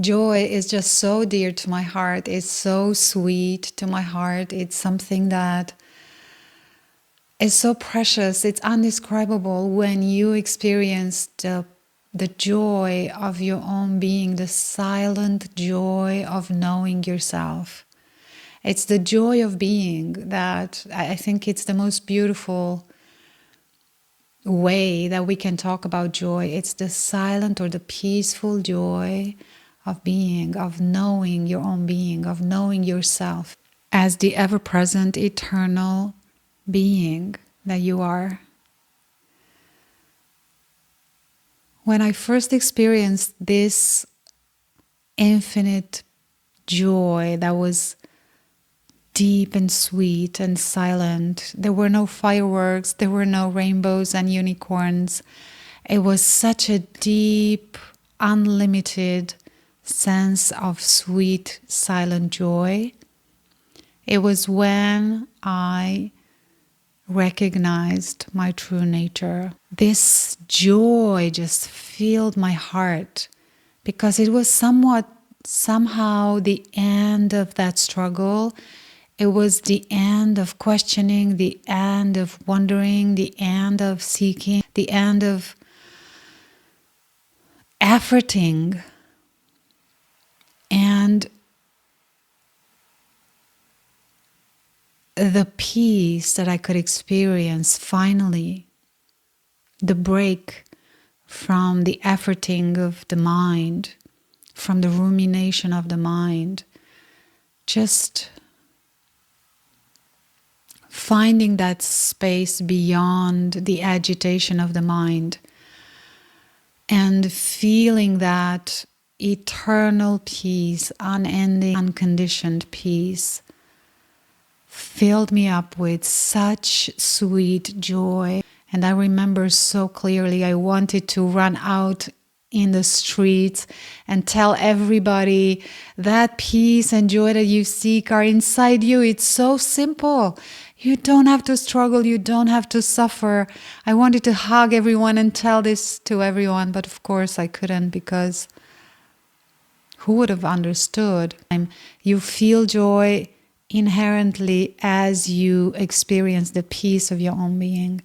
Joy is just so dear to my heart. It's so sweet to my heart. It's something that is so precious. It's indescribable when you experience the joy of your own being, the silent joy of knowing yourself. It's the joy of being that I think it's the most beautiful way that we can talk about joy. It's the silent or the peaceful joy of being, of knowing your own being, of knowing yourself as the ever-present, eternal being that you are. When I first experienced this infinite joy that was deep and sweet and silent, there were no fireworks, there were no rainbows and unicorns. It was such a deep, unlimited sense of sweet, silent joy. It was when I recognized my true nature. This joy just filled my heart because it was somehow the end of that struggle. It was the end of questioning, the end of wondering, the end of seeking, the end of efforting. And the peace that I could experience finally, the break from the efforting of the mind, from the rumination of the mind, just finding that space beyond the agitation of the mind and feeling that eternal peace, unending, unconditioned peace filled me up with such sweet joy. And I remember so clearly I wanted to run out in the streets and tell everybody that peace and joy that you seek are inside you. It's so simple. You don't have to struggle. You don't have to suffer. I wanted to hug everyone and tell this to everyone, but of course I couldn't, because who would have understood? You feel joy inherently as you experience the peace of your own being.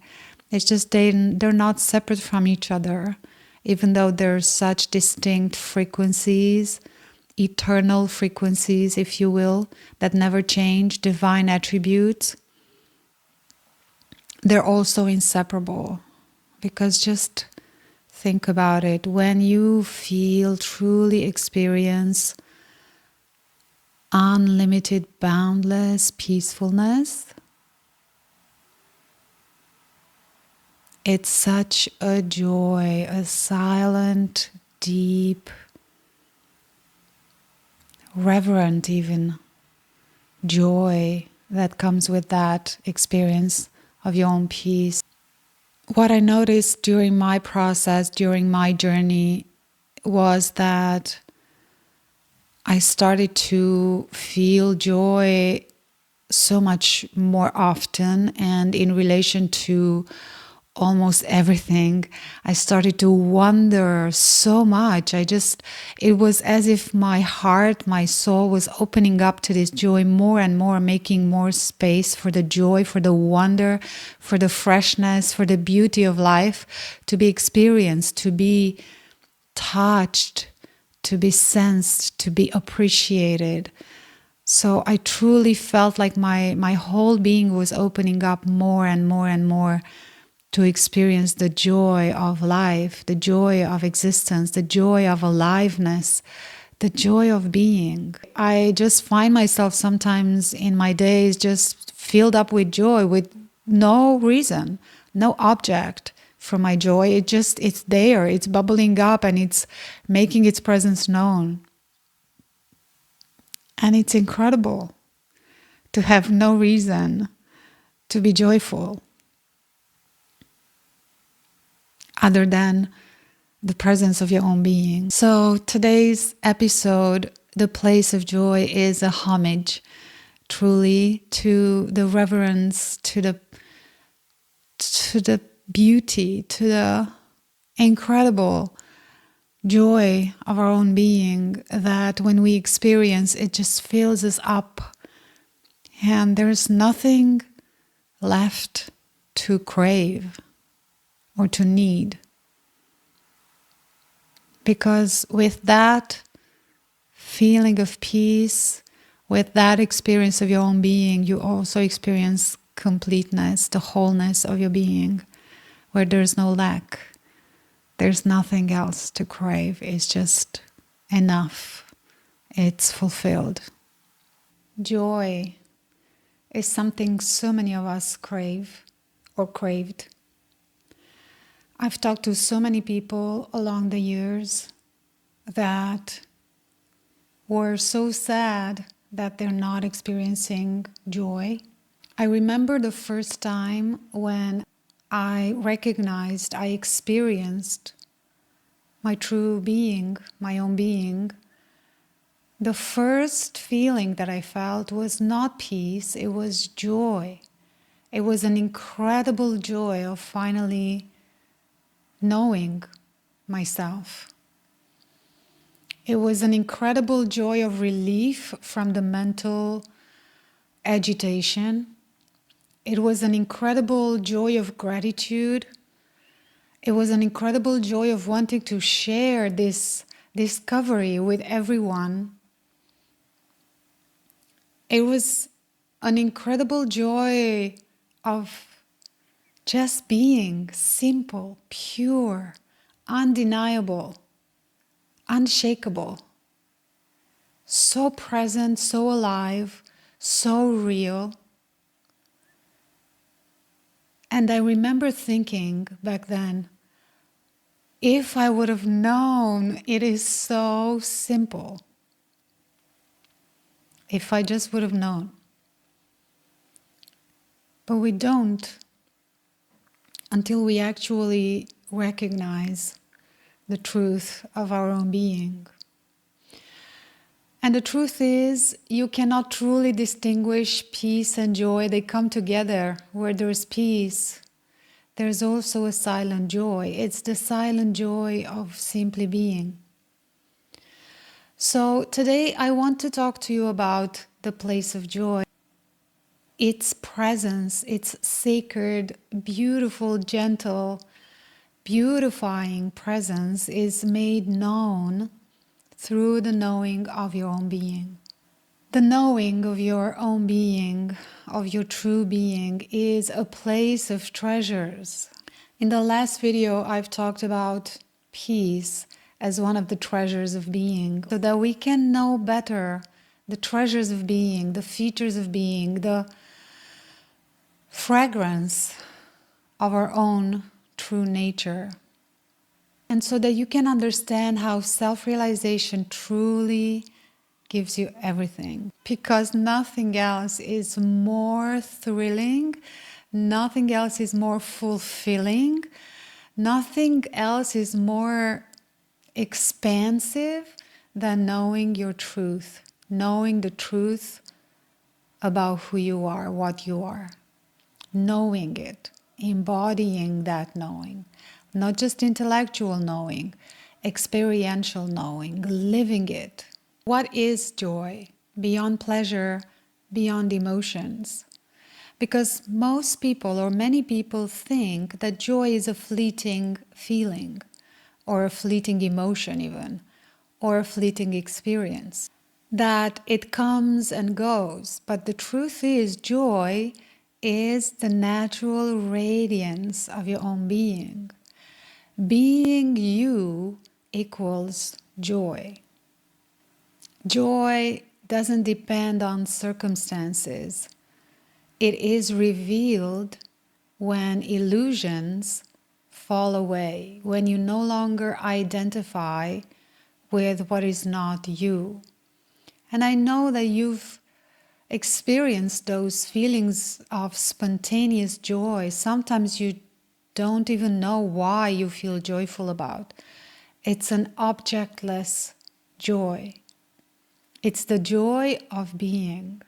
It's just they're not separate from each other, even though they're such distinct frequencies, eternal frequencies, if you will, that never change, divine attributes. They're also inseparable, because just think about it. When you truly experience unlimited, boundless peacefulness, it's such a joy, a silent, deep, reverent even joy that comes with that experience of your own peace. What I noticed during my process, during my journey, was that I started to feel joy so much more often, and in relation to almost everything. I started to wonder so much. It was as if my heart, my soul was opening up to this joy more and more, making more space for the joy, for the wonder, for the freshness, for the beauty of life to be experienced, to be touched, to be sensed, to be appreciated. So I truly felt like my whole being was opening up more and more and more to experience the joy of life, the joy of existence, the joy of aliveness, the joy of being. I just find myself sometimes in my days just filled up with joy, with no reason, no object for my joy. It's there, it's bubbling up, and it's making its presence known. And it's incredible to have no reason to be joyful other than the presence of your own being. So today's episode, The Place of Joy, is a homage truly to the reverence, to the beauty, to the incredible joy of our own being that when we experience, it just fills us up. And there's nothing left to crave or to need. Because with that feeling of peace, with that experience of your own being, you also experience completeness, the wholeness of your being, where there's no lack. There's nothing else to crave. It's just enough. It's fulfilled. Joy is something so many of us crave or craved. I've talked to so many people along the years that were so sad that they're not experiencing joy. I remember the first time when I recognized, I experienced my true being, my own being. The first feeling that I felt was not peace, it was joy. It was an incredible joy of finally knowing myself. It was an incredible joy of relief from the mental agitation. It was an incredible joy of gratitude. It was an incredible joy of wanting to share this discovery with everyone. It was an incredible joy of just being simple, pure, undeniable, unshakable, so present, so alive, so real. And I remember thinking back then, if I would have known it is so simple, if I just would have known. But we don't until we actually recognize the truth of our own being. And the truth is, you cannot truly distinguish peace and joy. They come together. Where there is peace, there's also a silent joy. It's the silent joy of simply being. So today I want to talk to you about the place of joy. Its presence, its sacred, beautiful, gentle, beautifying presence is made known through the knowing of your own being. The knowing of your own being, of your true being, is a place of treasures. In the last video, I've talked about peace as one of the treasures of being, so that we can know better the treasures of being, the features of being, the fragrance of our own true nature. And so that you can understand how self-realization truly gives you everything. Because nothing else is more thrilling, nothing else is more fulfilling, nothing else is more expansive than knowing your truth, knowing the truth about who you are, what you are, knowing it, embodying that knowing, not just intellectual knowing, experiential knowing, living it. What is joy? Beyond pleasure, beyond emotions. Because most people or many people think that joy is a fleeting feeling, or a fleeting emotion even, or a fleeting experience. That it comes and goes. But the truth is, joy is the natural radiance of your own being. Being you equals joy. Joy doesn't depend on circumstances. It is revealed when illusions fall away, when you no longer identify with what is not you. And I know that you've experienced those feelings of spontaneous joy. Sometimes you don't even know why you feel joyful about. It's an objectless joy. It's the joy of being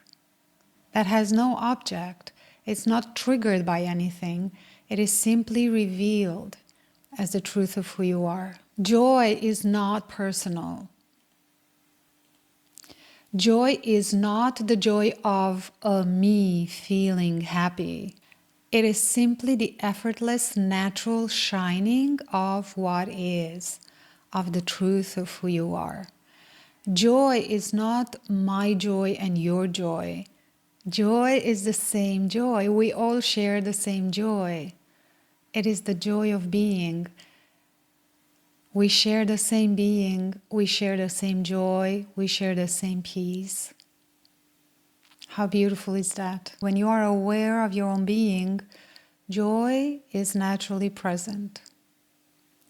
that has no object. It's not triggered by anything. It is simply revealed as the truth of who you are. Joy is not personal. Joy is not the joy of a me feeling happy. It is simply the effortless, natural shining of what is, of the truth of who you are. Joy is not my joy and your joy. Joy is the same joy. We all share the same joy. It is the joy of being. We share the same being, we share the same joy, we share the same peace. How beautiful is that? When you are aware of your own being, joy is naturally present.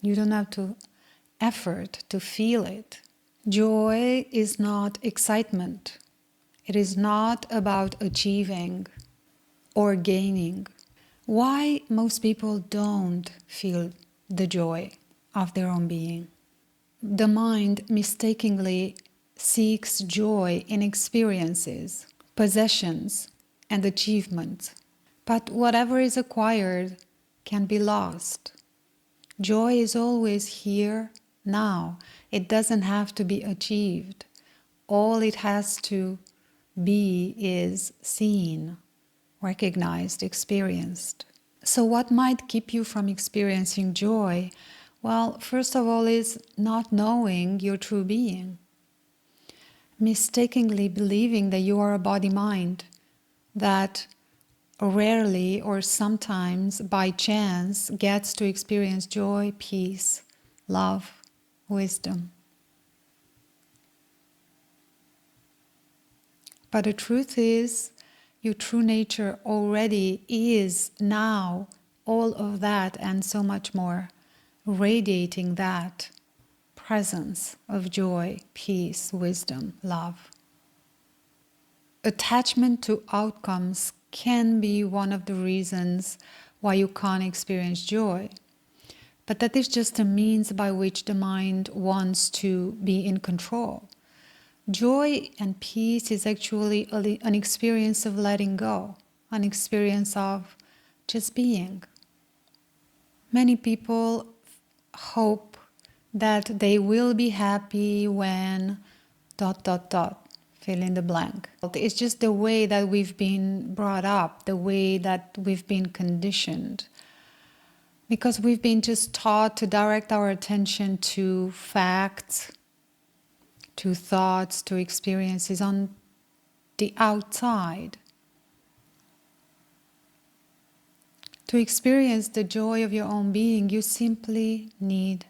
You don't have to effort to feel it. Joy is not excitement. It is not about achieving or gaining. Why most people don't feel the joy of their own being? The mind mistakenly seeks joy in experiences, possessions, and achievements. But whatever is acquired can be lost. Joy is always here, now. It doesn't have to be achieved. All it has to be is seen, recognized, experienced. So what might keep you from experiencing joy? Well, first of all is not knowing your true being. Mistakenly believing that you are a body-mind, that rarely or sometimes by chance gets to experience joy, peace, love, wisdom. But the truth is, your true nature already is now all of that and so much more, radiating that presence of joy, peace, wisdom, love. Attachment to outcomes can be one of the reasons why you can't experience joy. But that is just a means by which the mind wants to be in control. Joy and peace is actually an experience of letting go, an experience of just being. Many people hope that they will be happy when ... fill in the blank. It's just the way that we've been brought up, the way that we've been conditioned. Because we've been just taught to direct our attention to facts, to thoughts, to experiences on the outside. To experience the joy of your own being, you simply need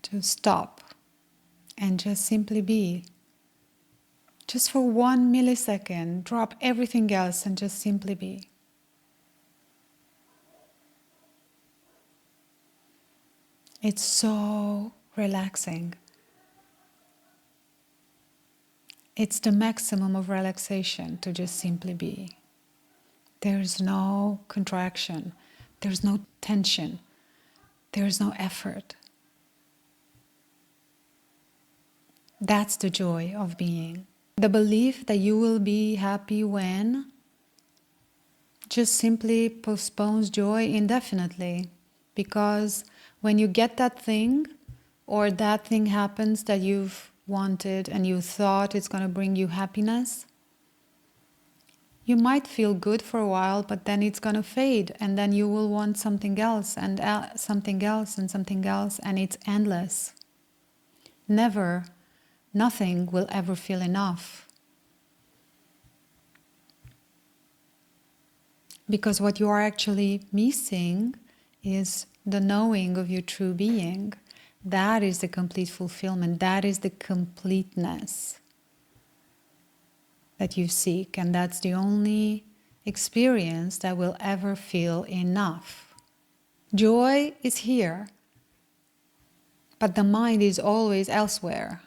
to stop and just simply be. Just for 1 millisecond, drop everything else and just simply be. It's so relaxing. It's the maximum of relaxation to just simply be. There's no contraction. There's no tension. There's no effort. That's the joy of being. The belief that you will be happy when just simply postpones joy indefinitely. Because when you get that thing, or that thing happens that you've wanted and you thought it's going to bring you happiness, you might feel good for a while, but then it's going to fade, and then you will want something else and something else and something else, and it's endless. Nothing will ever feel enough. Because what you are actually missing is the knowing of your true being. That is the complete fulfillment. That is the completeness that you seek. And that's the only experience that will ever feel enough. Joy is here, but the mind is always elsewhere.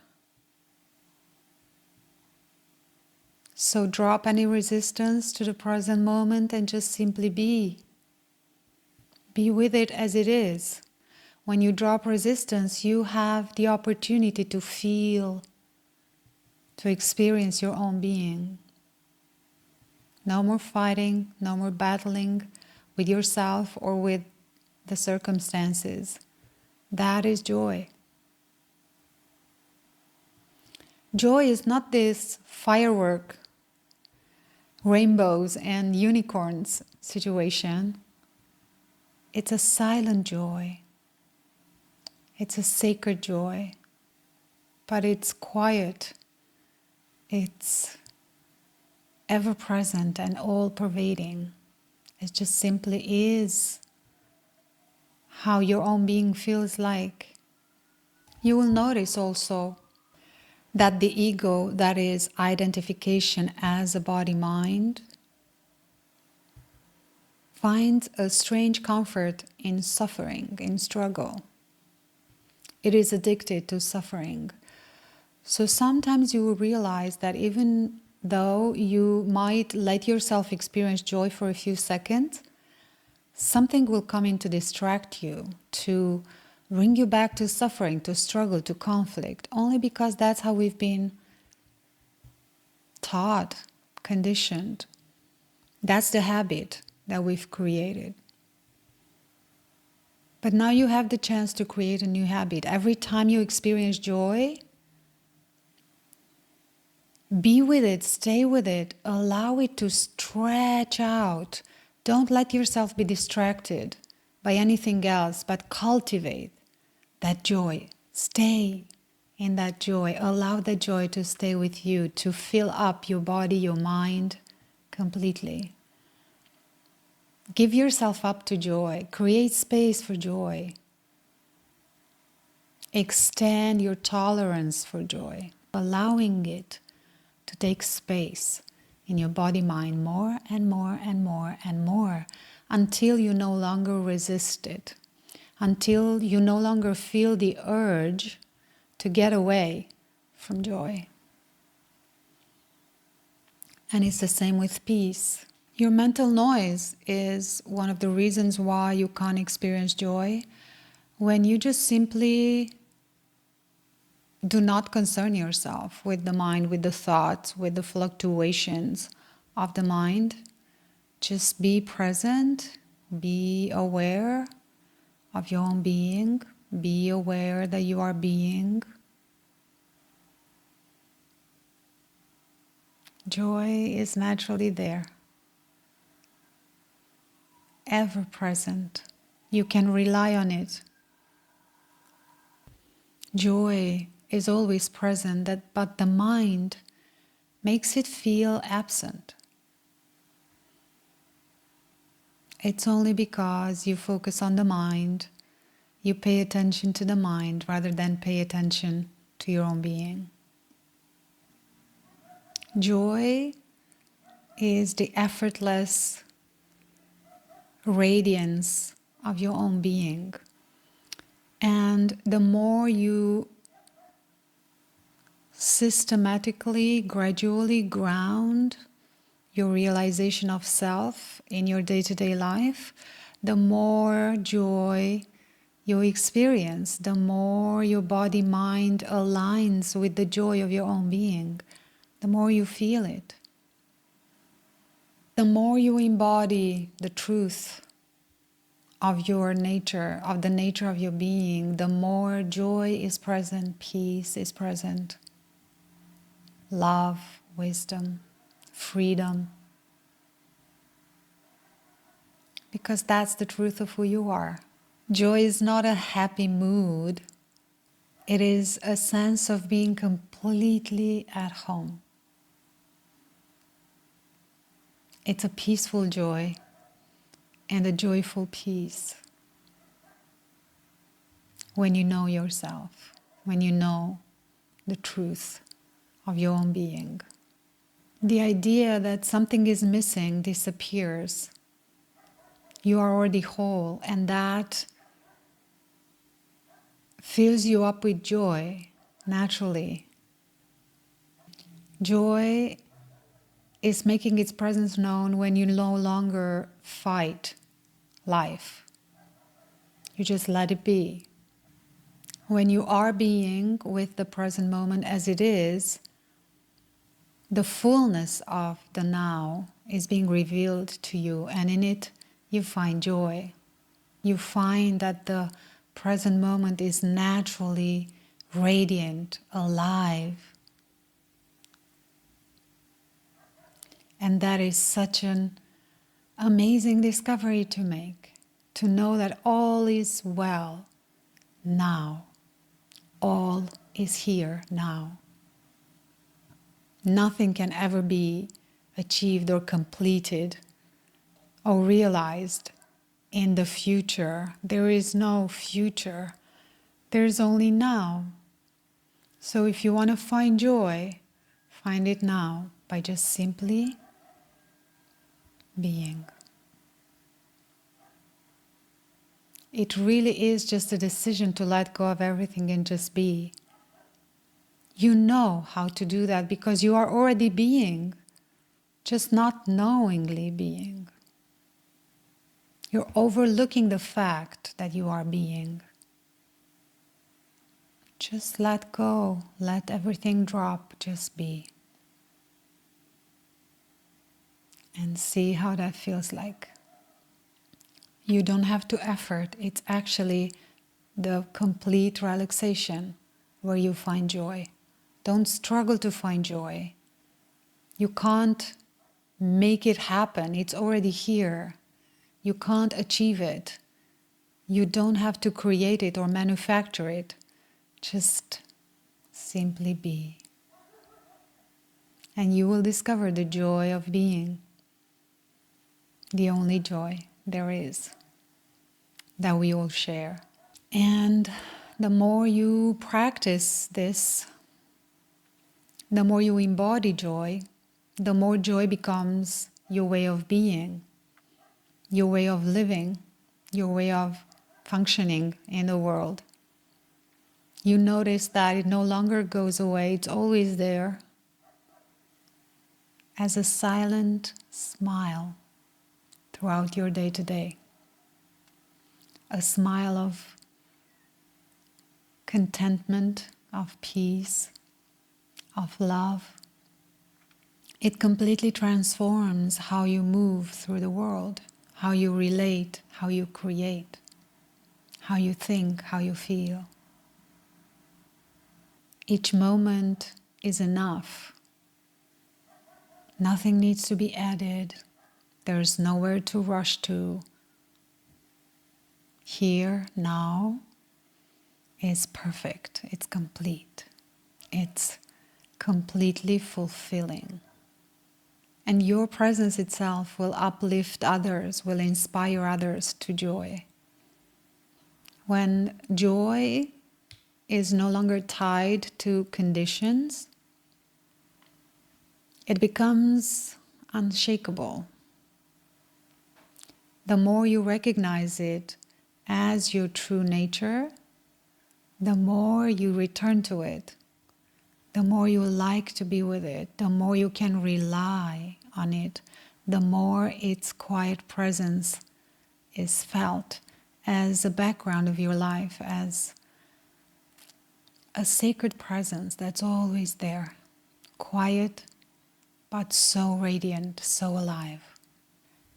So drop any resistance to the present moment and just simply be. Be with it as it is. When you drop resistance, you have the opportunity to feel, to experience your own being. No more fighting, no more battling with yourself or with the circumstances. That is joy. Joy is not this firework, rainbows and unicorns situation. It's a silent joy. It's a sacred joy. But it's quiet. It's ever present and all pervading. It just simply is how your own being feels like. You will notice also that the ego, that is identification as a body-mind, finds a strange comfort in suffering, in struggle. It is addicted to suffering. So sometimes you will realize that even though you might let yourself experience joy for a few seconds, something will come in to distract you, to bring you back to suffering, to struggle, to conflict, only because that's how we've been taught, conditioned. That's the habit that we've created. But now you have the chance to create a new habit. Every time you experience joy, be with it, stay with it, allow it to stretch out. Don't let yourself be distracted by anything else, but cultivate that joy. Stay in that joy. Allow that joy to stay with you, to fill up your body, your mind completely. Give yourself up to joy. Create space for joy. Extend your tolerance for joy, allowing it to take space in your body mind more and more and more and more until you no longer resist it, until you no longer feel the urge to get away from joy. And it's the same with peace. Your mental noise is one of the reasons why you can't experience joy. When you just simply do not concern yourself with the mind, with the thoughts, with the fluctuations of the mind. Just be present, be aware of your own being, be aware that you are being. Joy is naturally there, ever present. You can rely on it. Joy is always present, but the mind makes it feel absent. It's only because you focus on the mind, you pay attention to the mind rather than pay attention to your own being. Joy is the effortless radiance of your own being. And the more you systematically, gradually ground your realization of self in your day-to-day life, the more joy you experience, the more your body-mind aligns with the joy of your own being, the more you feel it. The more you embody the truth of your nature, of the nature of your being, the more joy is present, peace is present, love, wisdom, freedom. Because that's the truth of who you are. Joy is not a happy mood. It is a sense of being completely at home. It's a peaceful joy and a joyful peace. When you know yourself, when you know the truth of your own being. The idea that something is missing disappears. You are already whole, and that fills you up with joy naturally. Joy is making its presence known when you no longer fight life. You just let it be. When you are being with the present moment as it is, the fullness of the now is being revealed to you, and in it you find joy. You find that the Present moment is naturally radiant, alive. And that is such an amazing discovery to make, to know that all is well now. All is here now. Nothing can ever be achieved or completed or realized in the future. There is no future. There is only now. So if you want to find joy, find it now by just simply being. It really is just a decision to let go of everything and just be. You know how to do that because you are already being, just not knowingly being. You're overlooking the fact that you are being. Just let go, let everything drop, just be. And see how that feels like. You don't have to effort, it's actually the complete relaxation where you find joy. Don't struggle to find joy. You can't make it happen, it's already here. You can't achieve it. You don't have to create it or manufacture it. Just simply be. And you will discover the joy of being. The only joy there is that we all share. And the more you practice this, the more you embody joy, the more joy becomes your way of being, your way of living, your way of functioning in the world. You notice that it no longer goes away, it's always there as a silent smile throughout your day-to-day. A smile of contentment, of peace, of love. It completely transforms how you move through the world, how you relate, how you create, how you think, how you feel. Each moment is enough. Nothing needs to be added. There's nowhere to rush to. Here, now, is perfect. It's complete. It's completely fulfilling. And your presence itself will uplift others, will inspire others to joy. When joy is no longer tied to conditions, it becomes unshakable. The more you recognize it as your true nature, the more you return to it, the more you like to be with it, the more you can rely on it, the more its quiet presence is felt as a background of your life, as a sacred presence that's always there, quiet but so radiant, so alive.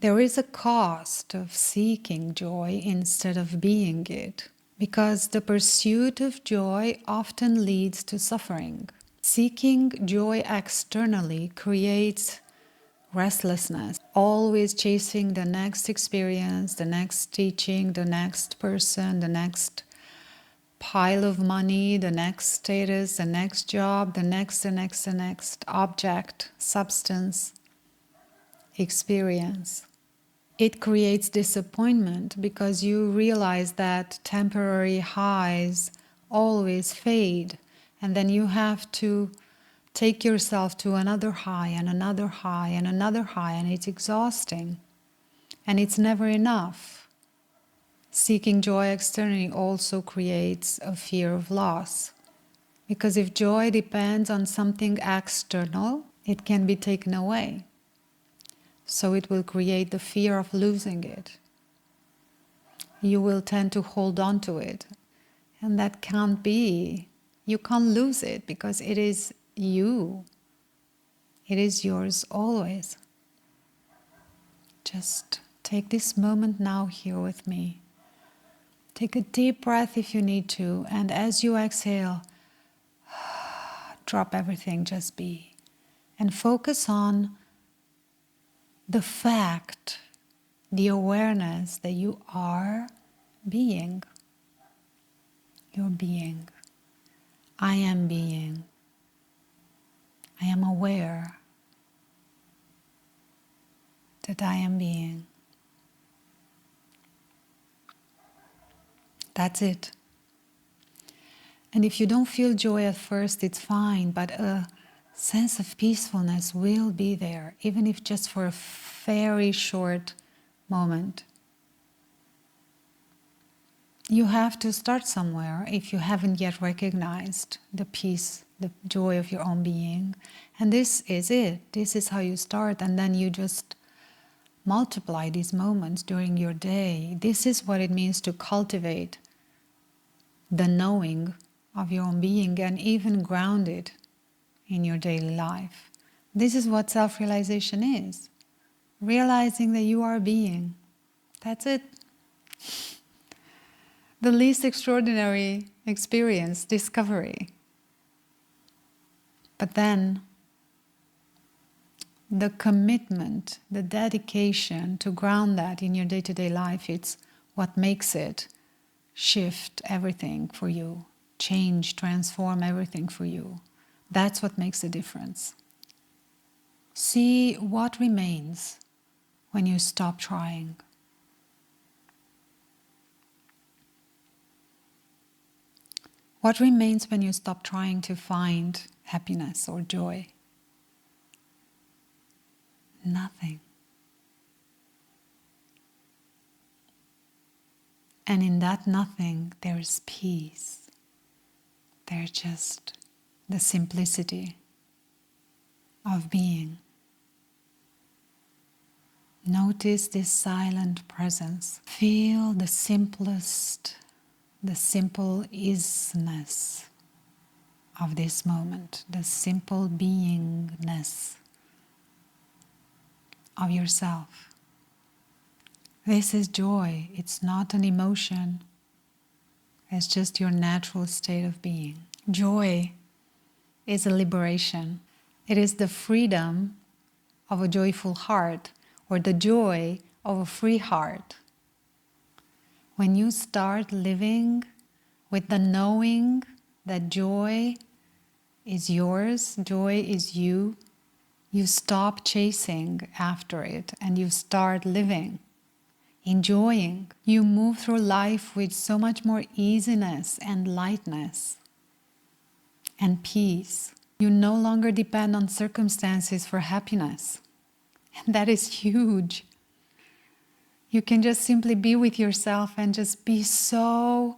There is a cost of seeking joy instead of being it, because the pursuit of joy often leads to suffering. Seeking joy externally creates restlessness, always chasing the next experience, the next teaching, the next person, the next pile of money, the next status, the next job, the next object, substance, experience. It creates disappointment because you realize that temporary highs always fade, and then you have to take yourself to another high and another high and another high, and it's exhausting and it's never enough. Seeking joy externally also creates a fear of loss, because if joy depends on something external, it can be taken away. So it will create the fear of losing it. You will tend to hold on to it, and that can't be. You can't lose it because it is you. It is yours always. Just take this moment now here with me Take a deep breath if you need to, and as you exhale, drop everything, just be. And focus on the fact, the awareness that you are being. You're being. I am being. I am aware that I am being. That's it. And if you don't feel joy at first, it's fine, but a sense of peacefulness will be there, even if just for a very short moment. You have to start somewhere if you haven't yet recognized the peace, the joy of your own being. And this is it. This is how you start. And then you just multiply these moments during your day. This is what it means to cultivate the knowing of your own being and even ground it in your daily life. This is what self-realization is. Realizing that you are being. That's it. The least extraordinary experience, discovery. But then, the commitment, the dedication to ground that in your day-to-day life, it's what makes it shift everything for you, change, transform everything for you. That's what makes a difference. See what remains when you stop trying. What remains when you stop trying to find happiness or joy? Nothing. And in that nothing, there is peace. There's just the simplicity of being. Notice this silent presence. Feel the simplest, the simple isness of this moment, the simple beingness of yourself. This is joy. It's not an emotion. It's just your natural state of being. Joy is a liberation. It is the freedom of a joyful heart, or the joy of a free heart. When you start living with the knowing that joy is yours, joy is you, you stop chasing after it and you start living, enjoying. You move through life with so much more easiness and lightness and peace. You no longer depend on circumstances for happiness. And that is huge. You can just simply be with yourself and just be so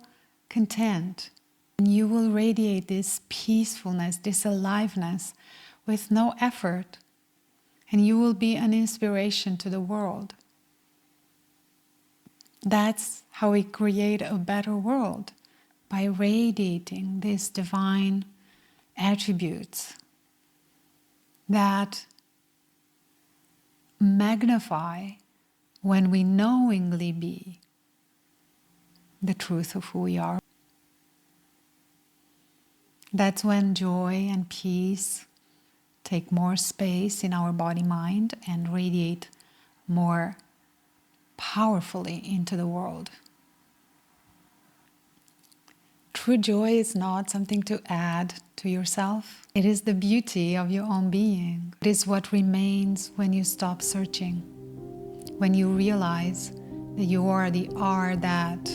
content. And you will radiate this peacefulness, this aliveness with no effort. And you will be an inspiration to the world. That's how we create a better world, by radiating these divine attributes that magnify when we knowingly be the truth of who we are. That's when joy and peace take more space in our body-mind and radiate more powerfully into the world. True joy is not something to add to yourself. It is the beauty of your own being. It is what remains when you stop searching, when you realize that you are the that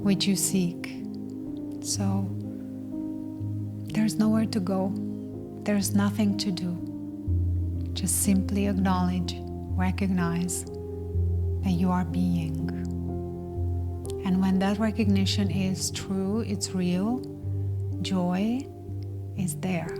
which you seek. So there's nowhere to go. There's nothing to do. Just simply acknowledge, recognize that you are being. And when that recognition is true, it's real, joy is there.